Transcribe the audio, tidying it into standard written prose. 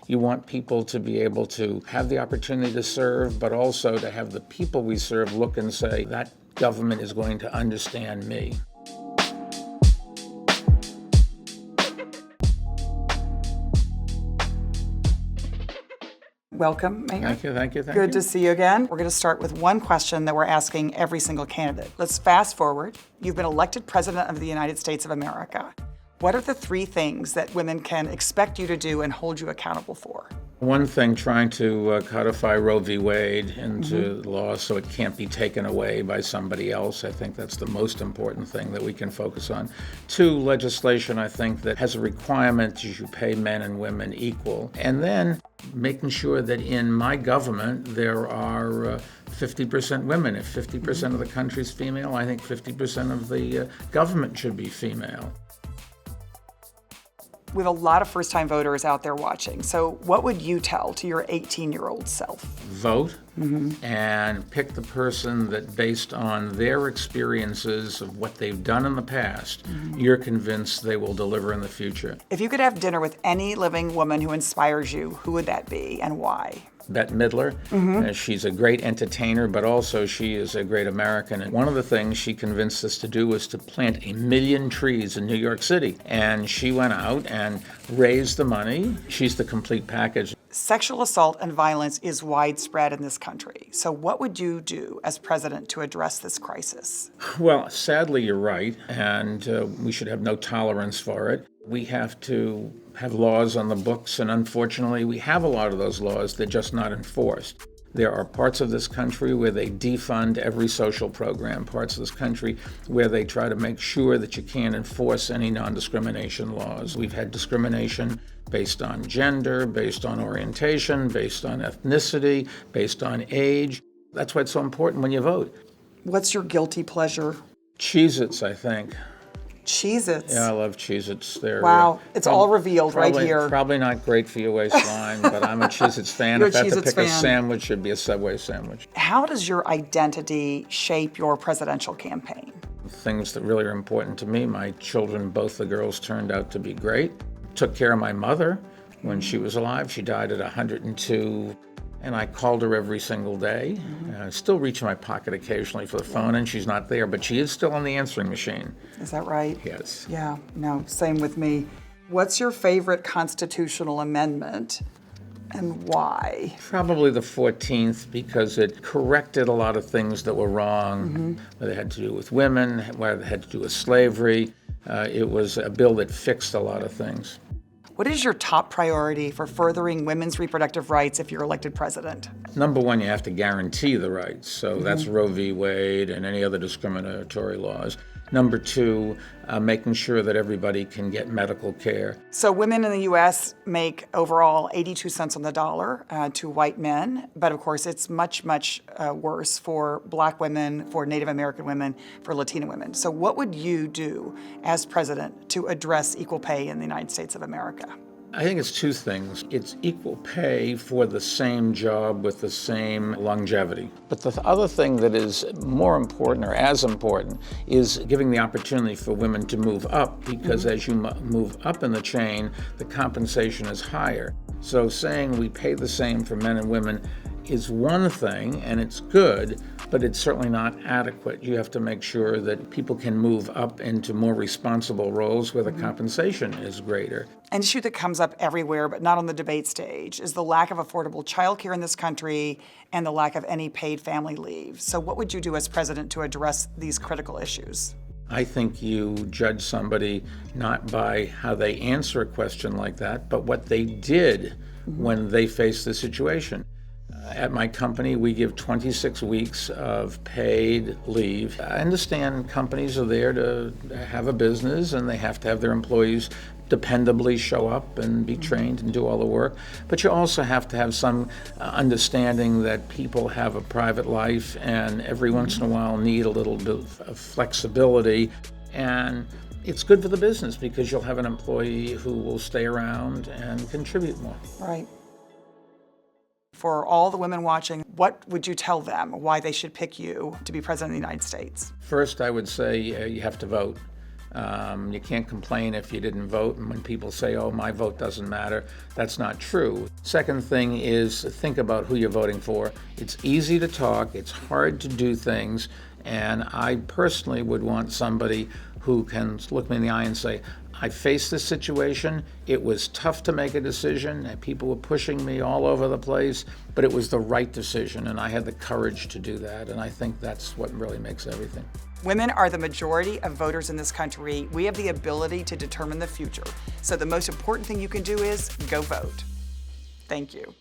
You want people to be able to have the opportunity to serve, but also to have the people we serve look and say, that government is going to understand me. Welcome, Mayor. Thank you. Good to see you again. We're going to start with one question that we're asking every single candidate. Let's fast forward. You've been elected President of the United States of America. What are the 3 things that women can expect you to do and hold you accountable for? One thing, trying to codify Roe v. Wade into law so it can't be taken away by somebody else. I think that's the most important thing that we can focus on. 2, legislation, I think, that has a requirement that you pay men and women equal. And then making sure that in my government there are 50% women. If 50% of the country's female, I think 50% of the government should be female. We have a lot of first-time voters out there watching. So what would you tell to your 18-year-old self? Vote and pick the person that, based on their experiences of what they've done in the past, you're convinced they will deliver in the future. If you could have dinner with any living woman who inspires you, who would that be and why? Bette Midler. She's a great entertainer, but also she is a great American. And one of the things she convinced us to do was to plant 1 million trees in New York City. And she went out and raised the money. She's the complete package. Sexual assault and violence is widespread in this country. So what would you do as president to address this crisis? Well, sadly, you're right, and we should have no tolerance for it. We have to have laws on the books, and unfortunately, we have a lot of those laws. They're just not enforced. There are parts of this country where they defund every social program, parts of this country where they try to make sure that you can't enforce any non-discrimination laws. We've had discrimination based on gender, based on orientation, based on ethnicity, based on age. That's why it's so important when you vote. What's your guilty pleasure? Cheez-Its, I think. Cheez-Its? Yeah, I love Cheez-Its. Wow, it's all revealed right here. Probably not great for your waistline, but I'm a Cheez-Its fan. You're If I had to Cheez-Its pick a fan. sandwich, it'd be a Subway sandwich. How does your identity shape your presidential campaign? Things that really are important to me, my children, both the girls, turned out to be great. Took care of my mother when she was alive. She died at 102. And I called her every single day. I still reach in my pocket occasionally for the phone, and she's not there, but she is still on the answering machine. Is that right? Yes. Yeah, no, same with me. What's your favorite constitutional amendment and why? Probably the 14th, because it corrected a lot of things that were wrong, whether it had to do with women, whether it had to do with slavery. It was a bill that fixed a lot of things. What is your top priority for furthering women's reproductive rights if you're elected president? Number one, you have to guarantee the rights. So that's Roe v. Wade and any other discriminatory laws. Number two, making sure that everybody can get medical care. So women in the U.S. make overall 82 cents on the dollar to white men, but of course it's much, much worse for Black women, for Native American women, for Latina women. So what would you do as president to address equal pay in the United States of America? I think it's two things. It's equal pay for the same job with the same longevity. But the other thing that is more important, or as important, is giving the opportunity for women to move up, because as you move up in the chain, the compensation is higher. So saying we pay the same for men and women is one thing, and it's good, but it's certainly not adequate. You have to make sure that people can move up into more responsible roles where the compensation is greater. An issue that comes up everywhere, but not on the debate stage, is the lack of affordable childcare in this country and the lack of any paid family leave. So what would you do as president to address these critical issues? I think you judge somebody not by how they answer a question like that, but what they did when they faced the situation. At my company, we give 26 weeks of paid leave. I understand companies are there to have a business and they have to have their employees dependably show up and be trained and do all the work. But you also have to have some understanding that people have a private life and every once in a while need a little bit of flexibility. And it's good for the business because you'll have an employee who will stay around and contribute more. Right. For all the women watching, what would you tell them why they should pick you to be president of the United States? First, I would say you have to vote. You can't complain if you didn't vote, and when people say, oh, my vote doesn't matter, that's not true. Second thing is think about who you're voting for. It's easy to talk, it's hard to do things, and I personally would want somebody who can look me in the eye and say, I faced this situation, it was tough to make a decision, and people were pushing me all over the place, but it was the right decision, and I had the courage to do that, and I think that's what really makes everything. Women are the majority of voters in this country. We have the ability to determine the future. So the most important thing you can do is go vote. Thank you.